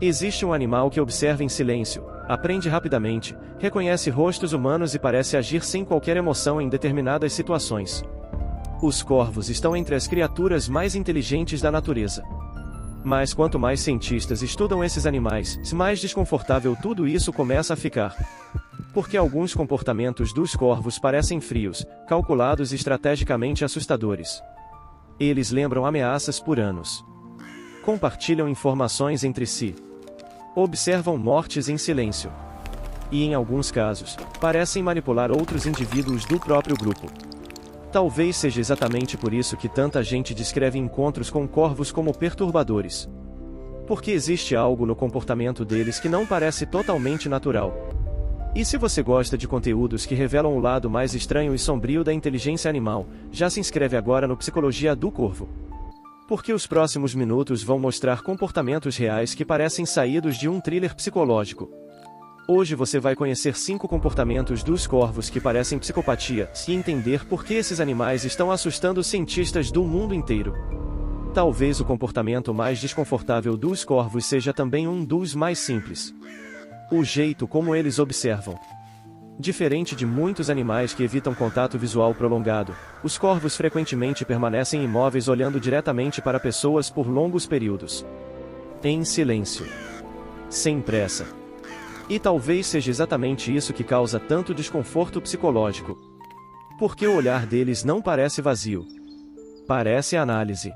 Existe um animal que observa em silêncio, aprende rapidamente, reconhece rostos humanos e parece agir sem qualquer emoção em determinadas situações. Os corvos estão entre as criaturas mais inteligentes da natureza. Mas quanto mais cientistas estudam esses animais, mais desconfortável tudo isso começa a ficar. Porque alguns comportamentos dos corvos parecem frios, calculados e estrategicamente assustadores. Eles lembram ameaças por anos. Compartilham informações entre si. Observam mortes em silêncio. E em alguns casos, parecem manipular outros indivíduos do próprio grupo. Talvez seja exatamente por isso que tanta gente descreve encontros com corvos como perturbadores. Porque existe algo no comportamento deles que não parece totalmente natural. E se você gosta de conteúdos que revelam o lado mais estranho e sombrio da inteligência animal, já se inscreve agora no Psicologia do Corvo. Porque os próximos minutos vão mostrar comportamentos reais que parecem saídos de um thriller psicológico. Hoje você vai conhecer 5 comportamentos dos corvos que parecem psicopatia, e entender por que esses animais estão assustando cientistas do mundo inteiro. Talvez o comportamento mais desconfortável dos corvos seja também um dos mais simples. O jeito como eles observam. Diferente de muitos animais que evitam contato visual prolongado, os corvos frequentemente permanecem imóveis olhando diretamente para pessoas por longos períodos. Em silêncio. Sem pressa. E talvez seja exatamente isso que causa tanto desconforto psicológico. Porque o olhar deles não parece vazio. Parece análise.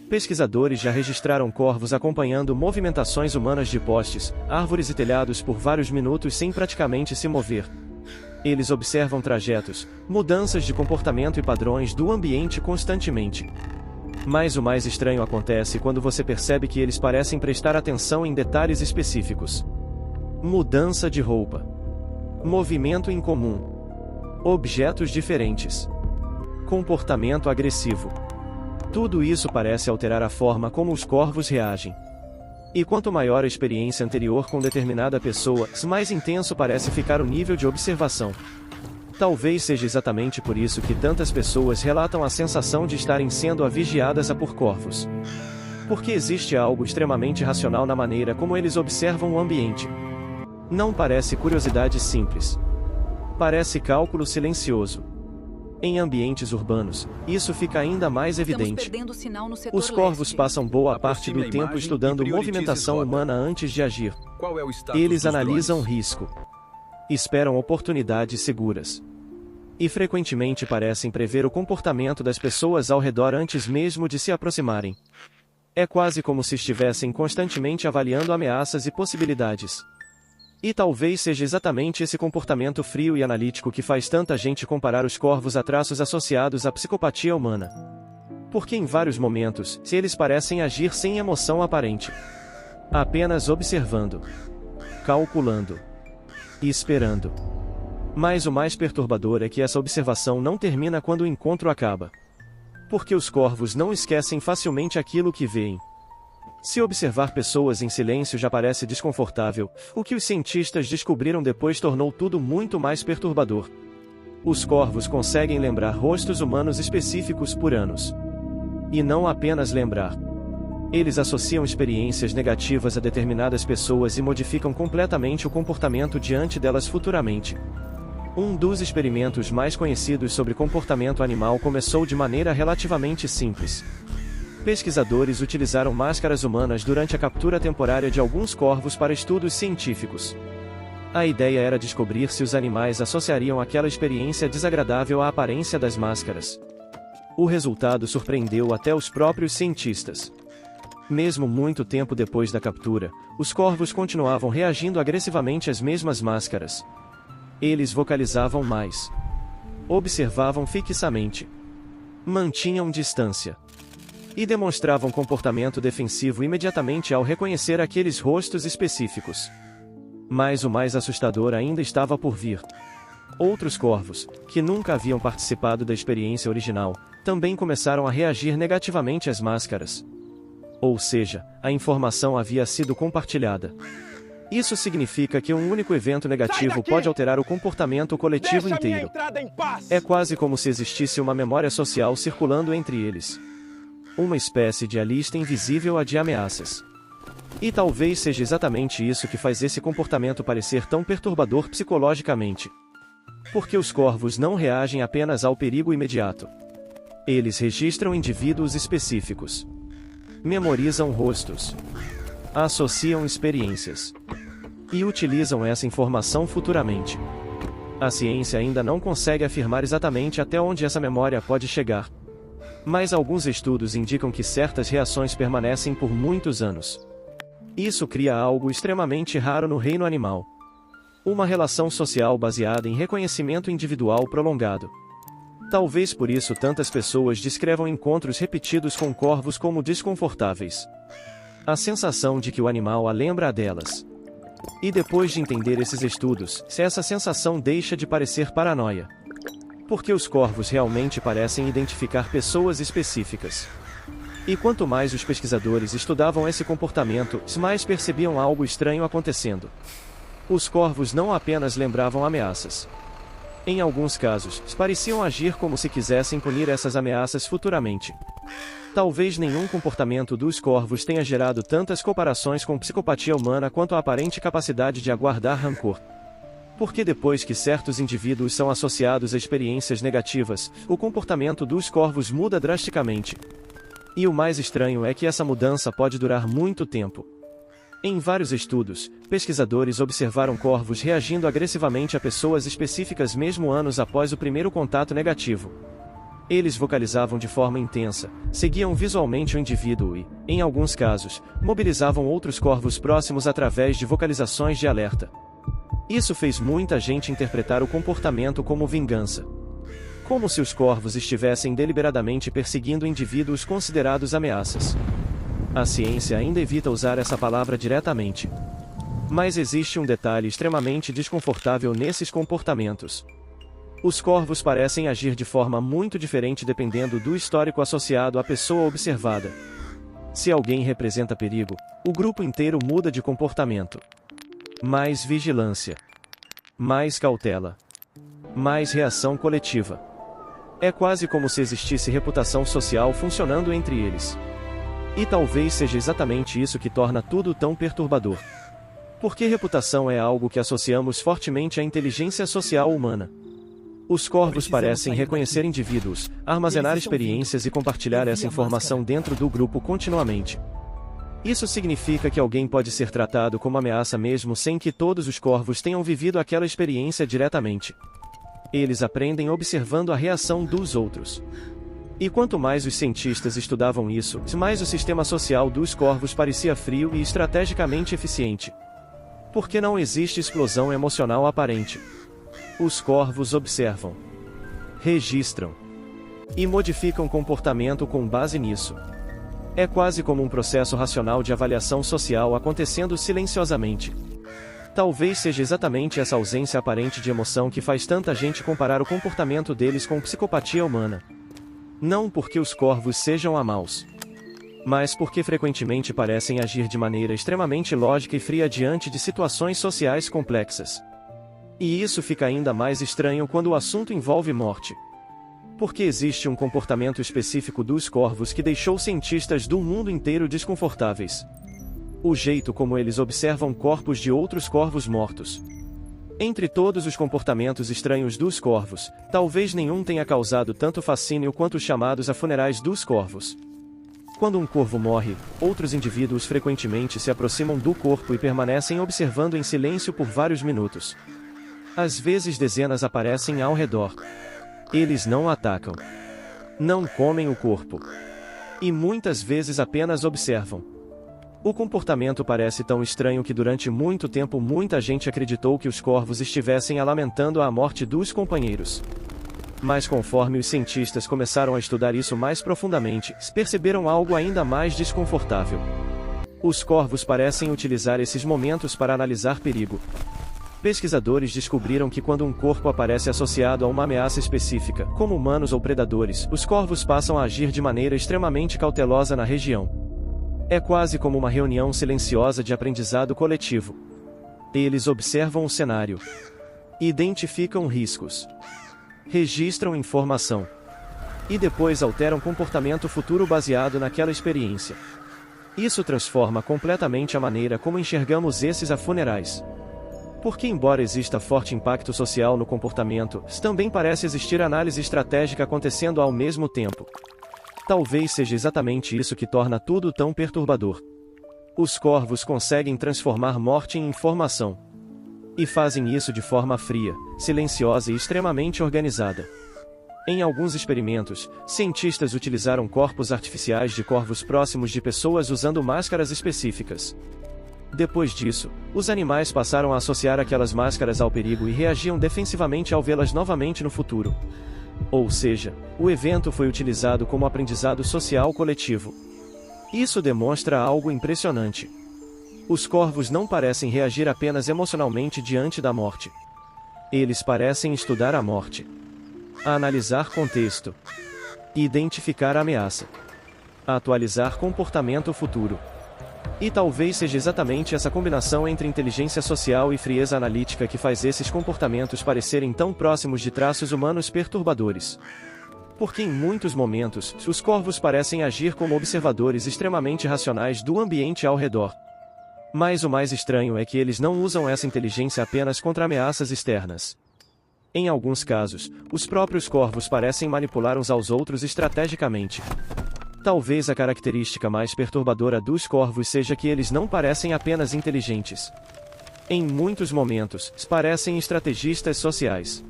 Pesquisadores já registraram corvos acompanhando movimentações humanas de postes, árvores e telhados por vários minutos sem praticamente se mover. Eles observam trajetos, mudanças de comportamento e padrões do ambiente constantemente. Mas o mais estranho acontece quando você percebe que eles parecem prestar atenção em detalhes específicos. Mudança de roupa. Movimento incomum. Objetos diferentes. Comportamento agressivo. Tudo isso parece alterar a forma como os corvos reagem. E quanto maior a experiência anterior com determinada pessoa, mais intenso parece ficar o nível de observação. Talvez seja exatamente por isso que tantas pessoas relatam a sensação de estarem sendo vigiadas por corvos. Porque existe algo extremamente racional na maneira como eles observam o ambiente. Não parece curiosidade simples. Parece cálculo silencioso. Em ambientes urbanos, isso fica ainda mais evidente. Os corvos passam boa parte do tempo estudando movimentação humana antes de agir. Eles analisam risco. Esperam oportunidades seguras. E frequentemente parecem prever o comportamento das pessoas ao redor antes mesmo de se aproximarem. É quase como se estivessem constantemente avaliando ameaças e possibilidades. E talvez seja exatamente esse comportamento frio e analítico que faz tanta gente comparar os corvos a traços associados à psicopatia humana. Porque em vários momentos, eles parecem agir sem emoção aparente. Apenas observando. Calculando. E esperando. Mas o mais perturbador é que essa observação não termina quando o encontro acaba. Porque os corvos não esquecem facilmente aquilo que veem. Se observar pessoas em silêncio já parece desconfortável, o que os cientistas descobriram depois tornou tudo muito mais perturbador. Os corvos conseguem lembrar rostos humanos específicos por anos. E não apenas lembrar. Eles associam experiências negativas a determinadas pessoas e modificam completamente o comportamento diante delas futuramente. Um dos experimentos mais conhecidos sobre comportamento animal começou de maneira relativamente simples. Pesquisadores utilizaram máscaras humanas durante a captura temporária de alguns corvos para estudos científicos. A ideia era descobrir se os animais associariam aquela experiência desagradável à aparência das máscaras. O resultado surpreendeu até os próprios cientistas. Mesmo muito tempo depois da captura, os corvos continuavam reagindo agressivamente às mesmas máscaras. Eles vocalizavam mais. Observavam fixamente. Mantinham distância. E demonstravam comportamento defensivo imediatamente ao reconhecer aqueles rostos específicos. Mas o mais assustador ainda estava por vir. Outros corvos, que nunca haviam participado da experiência original, também começaram a reagir negativamente às máscaras. Ou seja, a informação havia sido compartilhada. Isso significa que um único evento negativo pode alterar o comportamento coletivo inteiro. É quase como se existisse uma memória social circulando entre eles. Uma espécie de lista invisível de ameaças. E talvez seja exatamente isso que faz esse comportamento parecer tão perturbador psicologicamente. Porque os corvos não reagem apenas ao perigo imediato. Eles registram indivíduos específicos. Memorizam rostos. Associam experiências. E utilizam essa informação futuramente. A ciência ainda não consegue afirmar exatamente até onde essa memória pode chegar. Mas alguns estudos indicam que certas reações permanecem por muitos anos. Isso cria algo extremamente raro no reino animal. Uma relação social baseada em reconhecimento individual prolongado. Talvez por isso tantas pessoas descrevam encontros repetidos com corvos como desconfortáveis. A sensação de que o animal a lembra a delas. E depois de entender esses estudos, se essa sensação deixa de parecer paranoia. Porque os corvos realmente parecem identificar pessoas específicas. E quanto mais os pesquisadores estudavam esse comportamento, mais percebiam algo estranho acontecendo. Os corvos não apenas lembravam ameaças. Em alguns casos, pareciam agir como se quisessem punir essas ameaças futuramente. Talvez nenhum comportamento dos corvos tenha gerado tantas comparações com psicopatia humana quanto a aparente capacidade de aguardar rancor. Porque depois que certos indivíduos são associados a experiências negativas, o comportamento dos corvos muda drasticamente. E o mais estranho é que essa mudança pode durar muito tempo. Em vários estudos, pesquisadores observaram corvos reagindo agressivamente a pessoas específicas mesmo anos após o primeiro contato negativo. Eles vocalizavam de forma intensa, seguiam visualmente o indivíduo e, em alguns casos, mobilizavam outros corvos próximos através de vocalizações de alerta. Isso fez muita gente interpretar o comportamento como vingança. Como se os corvos estivessem deliberadamente perseguindo indivíduos considerados ameaças. A ciência ainda evita usar essa palavra diretamente. Mas existe um detalhe extremamente desconfortável nesses comportamentos. Os corvos parecem agir de forma muito diferente dependendo do histórico associado à pessoa observada. Se alguém representa perigo, o grupo inteiro muda de comportamento. Mais vigilância. Mais cautela. Mais reação coletiva. É quase como se existisse reputação social funcionando entre eles. E talvez seja exatamente isso que torna tudo tão perturbador. Porque reputação é algo que associamos fortemente à inteligência social humana. Os corvos parecem reconhecer indivíduos, armazenar experiências e compartilhar essa informação dentro do grupo continuamente. Isso significa que alguém pode ser tratado como ameaça mesmo sem que todos os corvos tenham vivido aquela experiência diretamente. Eles aprendem observando a reação dos outros. E quanto mais os cientistas estudavam isso, mais o sistema social dos corvos parecia frio e estrategicamente eficiente. Porque não existe explosão emocional aparente. Os corvos observam, registram e modificam comportamento com base nisso. É quase como um processo racional de avaliação social acontecendo silenciosamente. Talvez seja exatamente essa ausência aparente de emoção que faz tanta gente comparar o comportamento deles com psicopatia humana. Não porque os corvos sejam maus, mas porque frequentemente parecem agir de maneira extremamente lógica e fria diante de situações sociais complexas. E isso fica ainda mais estranho quando o assunto envolve morte. Porque existe um comportamento específico dos corvos que deixou cientistas do mundo inteiro desconfortáveis. O jeito como eles observam corpos de outros corvos mortos. Entre todos os comportamentos estranhos dos corvos, talvez nenhum tenha causado tanto fascínio quanto os chamados a funerais dos corvos. Quando um corvo morre, outros indivíduos frequentemente se aproximam do corpo e permanecem observando em silêncio por vários minutos. Às vezes dezenas aparecem ao redor. Eles não atacam. Não comem o corpo. E muitas vezes apenas observam. O comportamento parece tão estranho que durante muito tempo muita gente acreditou que os corvos estivessem lamentando a morte dos companheiros. Mas conforme os cientistas começaram a estudar isso mais profundamente, perceberam algo ainda mais desconfortável. Os corvos parecem utilizar esses momentos para analisar perigo. Pesquisadores descobriram que quando um corpo aparece associado a uma ameaça específica, como humanos ou predadores, os corvos passam a agir de maneira extremamente cautelosa na região. É quase como uma reunião silenciosa de aprendizado coletivo. Eles observam o cenário, identificam riscos, registram informação e depois alteram comportamento futuro baseado naquela experiência. Isso transforma completamente a maneira como enxergamos esses funerais. Porque, embora exista forte impacto social no comportamento, também parece existir análise estratégica acontecendo ao mesmo tempo. Talvez seja exatamente isso que torna tudo tão perturbador. Os corvos conseguem transformar morte em informação. E fazem isso de forma fria, silenciosa e extremamente organizada. Em alguns experimentos, cientistas utilizaram corpos artificiais de corvos próximos de pessoas usando máscaras específicas. Depois disso, os animais passaram a associar aquelas máscaras ao perigo e reagiam defensivamente ao vê-las novamente no futuro. Ou seja, o evento foi utilizado como aprendizado social coletivo. Isso demonstra algo impressionante. Os corvos não parecem reagir apenas emocionalmente diante da morte. Eles parecem estudar a morte, analisar contexto, identificar a ameaça, atualizar comportamento futuro. E talvez seja exatamente essa combinação entre inteligência social e frieza analítica que faz esses comportamentos parecerem tão próximos de traços humanos perturbadores. Porque em muitos momentos, os corvos parecem agir como observadores extremamente racionais do ambiente ao redor. Mas o mais estranho é que eles não usam essa inteligência apenas contra ameaças externas. Em alguns casos, os próprios corvos parecem manipular uns aos outros estrategicamente. Talvez a característica mais perturbadora dos corvos seja que eles não parecem apenas inteligentes. Em muitos momentos, parecem estrategistas sociais.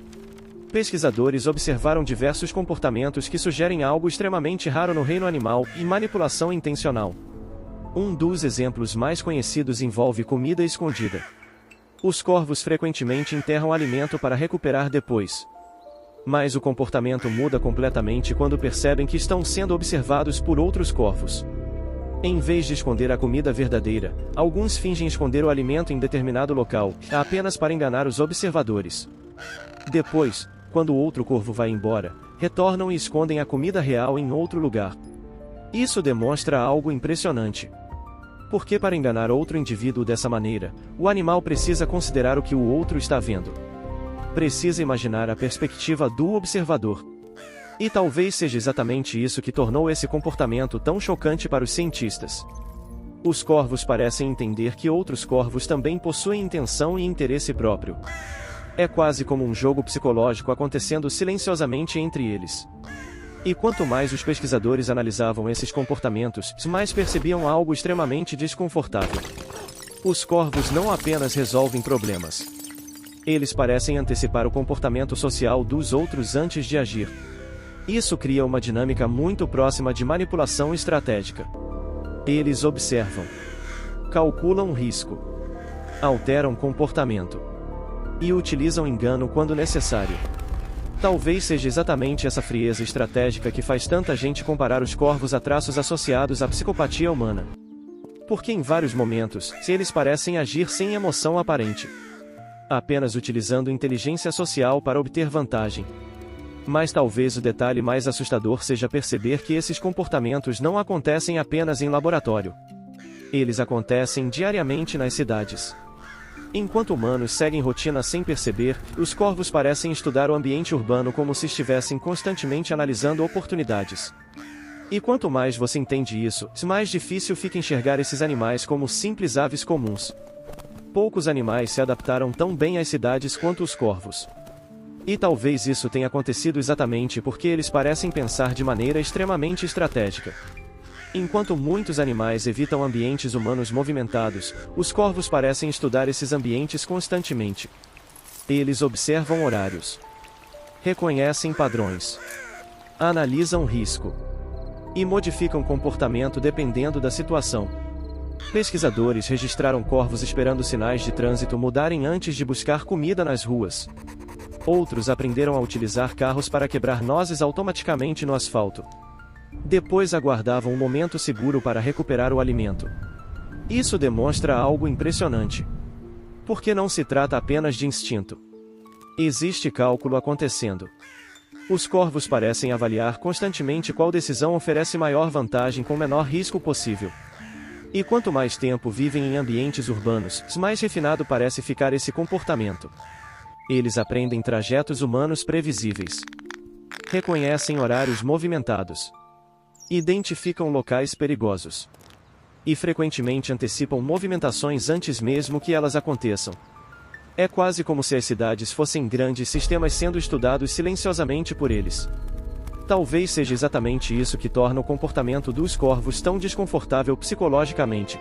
Pesquisadores observaram diversos comportamentos que sugerem algo extremamente raro no reino animal e manipulação intencional. Um dos exemplos mais conhecidos envolve comida escondida. Os corvos frequentemente enterram alimento para recuperar depois. Mas o comportamento muda completamente quando percebem que estão sendo observados por outros corvos. Em vez de esconder a comida verdadeira, alguns fingem esconder o alimento em determinado local, apenas para enganar os observadores. Depois, quando o outro corvo vai embora, retornam e escondem a comida real em outro lugar. Isso demonstra algo impressionante. Porque para enganar outro indivíduo dessa maneira, o animal precisa considerar o que o outro está vendo. Precisa imaginar a perspectiva do observador. E talvez seja exatamente isso que tornou esse comportamento tão chocante para os cientistas. Os corvos parecem entender que outros corvos também possuem intenção e interesse próprio. É quase como um jogo psicológico acontecendo silenciosamente entre eles. E quanto mais os pesquisadores analisavam esses comportamentos, mais percebiam algo extremamente desconfortável. Os corvos não apenas resolvem problemas. Eles parecem antecipar o comportamento social dos outros antes de agir. Isso cria uma dinâmica muito próxima de manipulação estratégica. Eles observam, calculam risco, alteram comportamento e utilizam engano quando necessário. Talvez seja exatamente essa frieza estratégica que faz tanta gente comparar os corvos a traços associados à psicopatia humana. Porque em vários momentos, eles parecem agir sem emoção aparente, apenas utilizando inteligência social para obter vantagem. Mas talvez o detalhe mais assustador seja perceber que esses comportamentos não acontecem apenas em laboratório. Eles acontecem diariamente nas cidades. Enquanto humanos seguem rotina sem perceber, os corvos parecem estudar o ambiente urbano como se estivessem constantemente analisando oportunidades. E quanto mais você entende isso, mais difícil fica enxergar esses animais como simples aves comuns. Poucos animais se adaptaram tão bem às cidades quanto os corvos. E talvez isso tenha acontecido exatamente porque eles parecem pensar de maneira extremamente estratégica. Enquanto muitos animais evitam ambientes humanos movimentados, os corvos parecem estudar esses ambientes constantemente. Eles observam horários, reconhecem padrões, analisam risco e modificam comportamento dependendo da situação. Pesquisadores registraram corvos esperando sinais de trânsito mudarem antes de buscar comida nas ruas. Outros aprenderam a utilizar carros para quebrar nozes automaticamente no asfalto. Depois aguardavam um momento seguro para recuperar o alimento. Isso demonstra algo impressionante. Porque não se trata apenas de instinto. Existe cálculo acontecendo. Os corvos parecem avaliar constantemente qual decisão oferece maior vantagem com o menor risco possível. E quanto mais tempo vivem em ambientes urbanos, mais refinado parece ficar esse comportamento. Eles aprendem trajetos humanos previsíveis, reconhecem horários movimentados, identificam locais perigosos e frequentemente antecipam movimentações antes mesmo que elas aconteçam. É quase como se as cidades fossem grandes sistemas sendo estudados silenciosamente por eles. Talvez seja exatamente isso que torna o comportamento dos corvos tão desconfortável psicologicamente.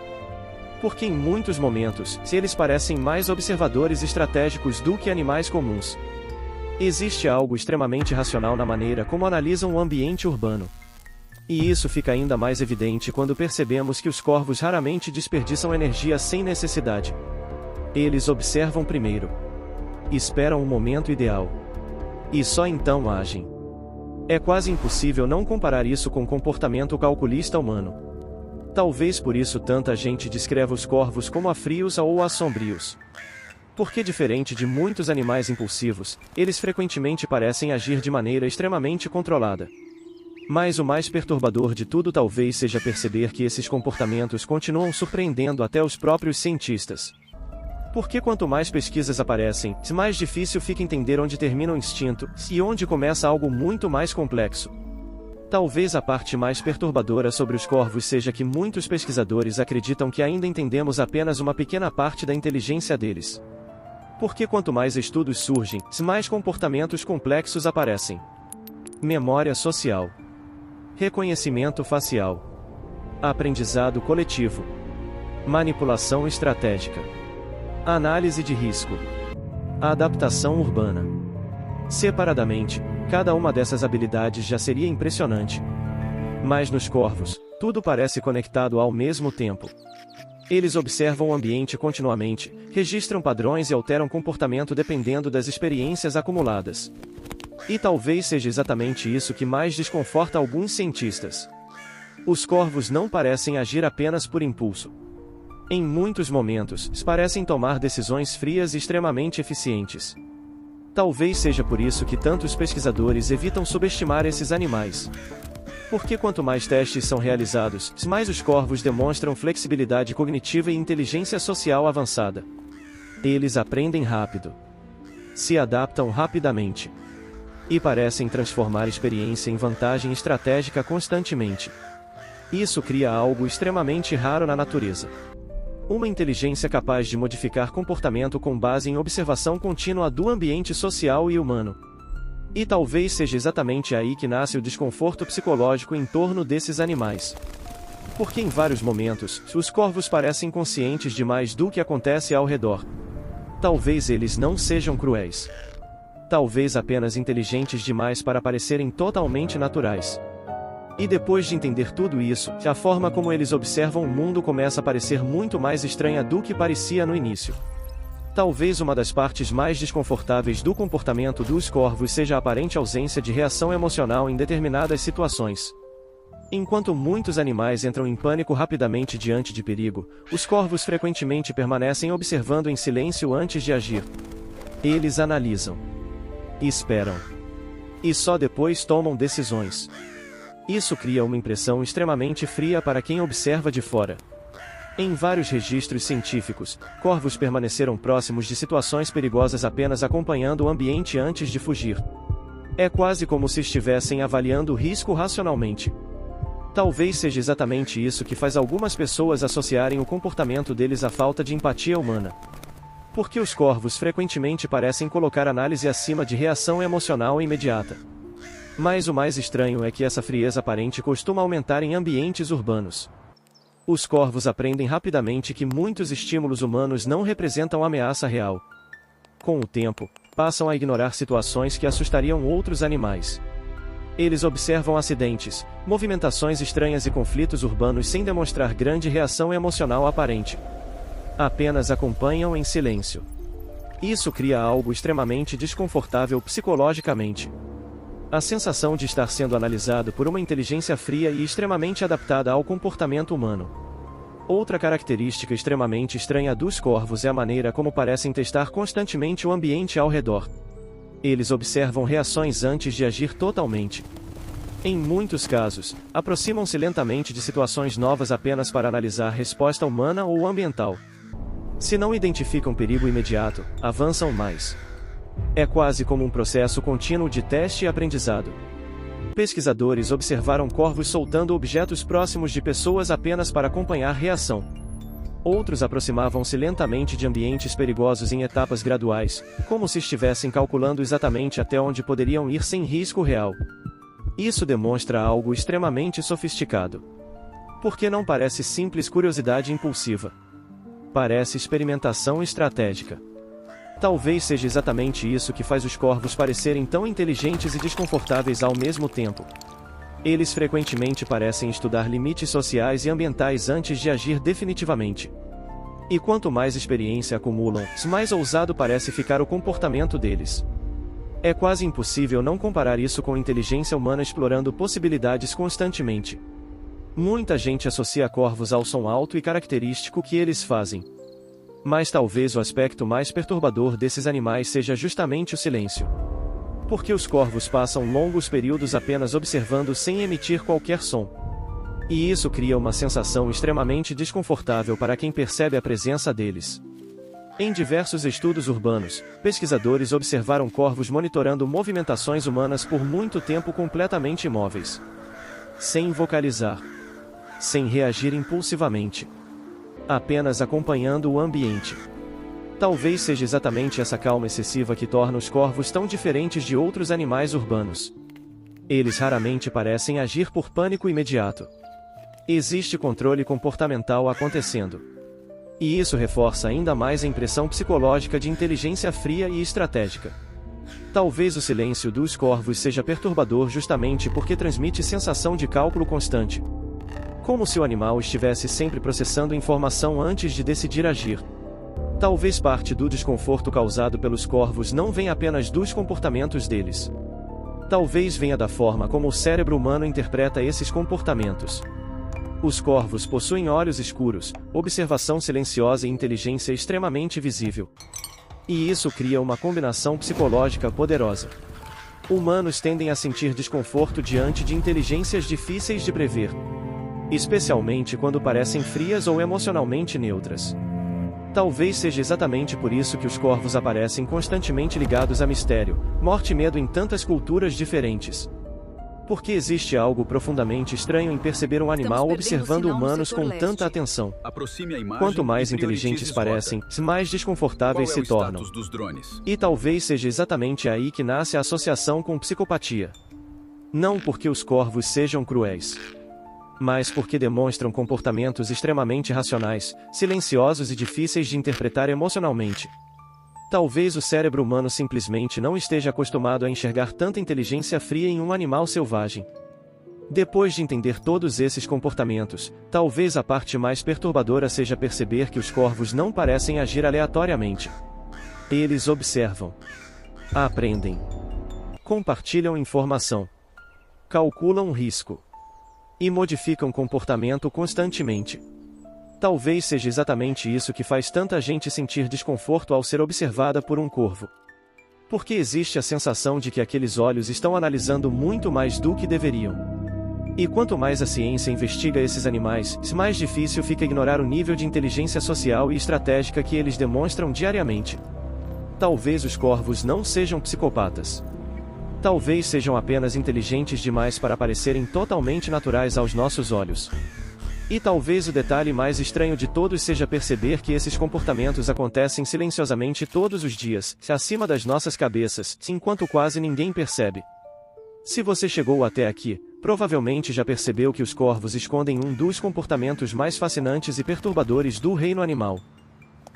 Porque em muitos momentos, eles parecem mais observadores estratégicos do que animais comuns. Existe algo extremamente racional na maneira como analisam o ambiente urbano. E isso fica ainda mais evidente quando percebemos que os corvos raramente desperdiçam energia sem necessidade. Eles observam primeiro. Esperam o momento ideal. E só então agem. É quase impossível não comparar isso com o comportamento calculista humano. Talvez por isso tanta gente descreva os corvos como frios ou sombrios. Porque diferente de muitos animais impulsivos, eles frequentemente parecem agir de maneira extremamente controlada. Mas o mais perturbador de tudo talvez seja perceber que esses comportamentos continuam surpreendendo até os próprios cientistas. Porque quanto mais pesquisas aparecem, mais difícil fica entender onde termina o instinto, e onde começa algo muito mais complexo. Talvez a parte mais perturbadora sobre os corvos seja que muitos pesquisadores acreditam que ainda entendemos apenas uma pequena parte da inteligência deles. Porque quanto mais estudos surgem, mais comportamentos complexos aparecem. Memória social. Reconhecimento facial. Aprendizado coletivo. Manipulação estratégica. Análise de risco. Adaptação urbana. Separadamente, cada uma dessas habilidades já seria impressionante. Mas nos corvos, tudo parece conectado ao mesmo tempo. Eles observam o ambiente continuamente, registram padrões e alteram comportamento dependendo das experiências acumuladas. E talvez seja exatamente isso que mais desconforta alguns cientistas. Os corvos não parecem agir apenas por impulso. Em muitos momentos, parecem tomar decisões frias e extremamente eficientes. Talvez seja por isso que tantos pesquisadores evitam subestimar esses animais. Porque quanto mais testes são realizados, mais os corvos demonstram flexibilidade cognitiva e inteligência social avançada. Eles aprendem rápido. Se adaptam rapidamente. E parecem transformar experiência em vantagem estratégica constantemente. Isso cria algo extremamente raro na natureza. Uma inteligência capaz de modificar comportamento com base em observação contínua do ambiente social e humano. E talvez seja exatamente aí que nasce o desconforto psicológico em torno desses animais. Porque em vários momentos, os corvos parecem conscientes demais do que acontece ao redor. Talvez eles não sejam cruéis. Talvez apenas inteligentes demais para parecerem totalmente naturais. E depois de entender tudo isso, a forma como eles observam o mundo começa a parecer muito mais estranha do que parecia no início. Talvez uma das partes mais desconfortáveis do comportamento dos corvos seja a aparente ausência de reação emocional em determinadas situações. Enquanto muitos animais entram em pânico rapidamente diante de perigo, os corvos frequentemente permanecem observando em silêncio antes de agir. Eles analisam. Esperam. E só depois tomam decisões. Isso cria uma impressão extremamente fria para quem observa de fora. Em vários registros científicos, corvos permaneceram próximos de situações perigosas apenas acompanhando o ambiente antes de fugir. É quase como se estivessem avaliando o risco racionalmente. Talvez seja exatamente isso que faz algumas pessoas associarem o comportamento deles à falta de empatia humana. Porque os corvos frequentemente parecem colocar análise acima de reação emocional imediata. Mas o mais estranho é que essa frieza aparente costuma aumentar em ambientes urbanos. Os corvos aprendem rapidamente que muitos estímulos humanos não representam ameaça real. Com o tempo, passam a ignorar situações que assustariam outros animais. Eles observam acidentes, movimentações estranhas e conflitos urbanos sem demonstrar grande reação emocional aparente. Apenas acompanham em silêncio. Isso cria algo extremamente desconfortável psicologicamente. A sensação de estar sendo analisado por uma inteligência fria e extremamente adaptada ao comportamento humano. Outra característica extremamente estranha dos corvos é a maneira como parecem testar constantemente o ambiente ao redor. Eles observam reações antes de agir totalmente. Em muitos casos, aproximam-se lentamente de situações novas apenas para analisar a resposta humana ou ambiental. Se não identificam perigo imediato, avançam mais. É quase como um processo contínuo de teste e aprendizado. Pesquisadores observaram corvos soltando objetos próximos de pessoas apenas para acompanhar reação. Outros aproximavam-se lentamente de ambientes perigosos em etapas graduais, como se estivessem calculando exatamente até onde poderiam ir sem risco real. Isso demonstra algo extremamente sofisticado. Porque não parece simples curiosidade impulsiva. Parece experimentação estratégica. Talvez seja exatamente isso que faz os corvos parecerem tão inteligentes e desconfortáveis ao mesmo tempo. Eles frequentemente parecem estudar limites sociais e ambientais antes de agir definitivamente. E quanto mais experiência acumulam, mais ousado parece ficar o comportamento deles. É quase impossível não comparar isso com inteligência humana explorando possibilidades constantemente. Muita gente associa corvos ao som alto e característico que eles fazem. Mas talvez o aspecto mais perturbador desses animais seja justamente o silêncio. Porque os corvos passam longos períodos apenas observando sem emitir qualquer som. E isso cria uma sensação extremamente desconfortável para quem percebe a presença deles. Em diversos estudos urbanos, pesquisadores observaram corvos monitorando movimentações humanas por muito tempo completamente imóveis. Sem vocalizar. Sem reagir impulsivamente. Apenas acompanhando o ambiente. Talvez seja exatamente essa calma excessiva que torna os corvos tão diferentes de outros animais urbanos. Eles raramente parecem agir por pânico imediato. Existe controle comportamental acontecendo. E isso reforça ainda mais a impressão psicológica de inteligência fria e estratégica. Talvez o silêncio dos corvos seja perturbador justamente porque transmite sensação de cálculo constante. Como se o animal estivesse sempre processando informação antes de decidir agir. Talvez parte do desconforto causado pelos corvos não venha apenas dos comportamentos deles. Talvez venha da forma como o cérebro humano interpreta esses comportamentos. Os corvos possuem olhos escuros, observação silenciosa e inteligência extremamente visível. E isso cria uma combinação psicológica poderosa. Humanos tendem a sentir desconforto diante de inteligências difíceis de prever. Especialmente quando parecem frias ou emocionalmente neutras. Talvez seja exatamente por isso que os corvos aparecem constantemente ligados a mistério, morte e medo em tantas culturas diferentes. Porque existe algo profundamente estranho em perceber um animal observando humanos com tanta atenção. Quanto mais inteligentes parecem, mais desconfortáveis se tornam. E talvez seja exatamente aí que nasce a associação com psicopatia. Não porque os corvos sejam cruéis, mas porque demonstram comportamentos extremamente racionais, silenciosos e difíceis de interpretar emocionalmente. Talvez o cérebro humano simplesmente não esteja acostumado a enxergar tanta inteligência fria em um animal selvagem. Depois de entender todos esses comportamentos, talvez a parte mais perturbadora seja perceber que os corvos não parecem agir aleatoriamente. Eles observam, aprendem, compartilham informação, calculam risco e modificam comportamento constantemente. Talvez seja exatamente isso que faz tanta gente sentir desconforto ao ser observada por um corvo. Porque existe a sensação de que aqueles olhos estão analisando muito mais do que deveriam. E quanto mais a ciência investiga esses animais, mais difícil fica ignorar o nível de inteligência social e estratégica que eles demonstram diariamente. Talvez os corvos não sejam psicopatas. Talvez sejam apenas inteligentes demais para parecerem totalmente naturais aos nossos olhos. E talvez o detalhe mais estranho de todos seja perceber que esses comportamentos acontecem silenciosamente todos os dias, acima das nossas cabeças, enquanto quase ninguém percebe. Se você chegou até aqui, provavelmente já percebeu que os corvos escondem um dos comportamentos mais fascinantes e perturbadores do reino animal.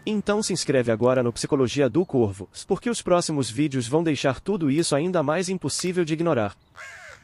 Então se inscreve agora no Psicologia do Corvo, porque os próximos vídeos vão deixar tudo isso ainda mais impossível de ignorar.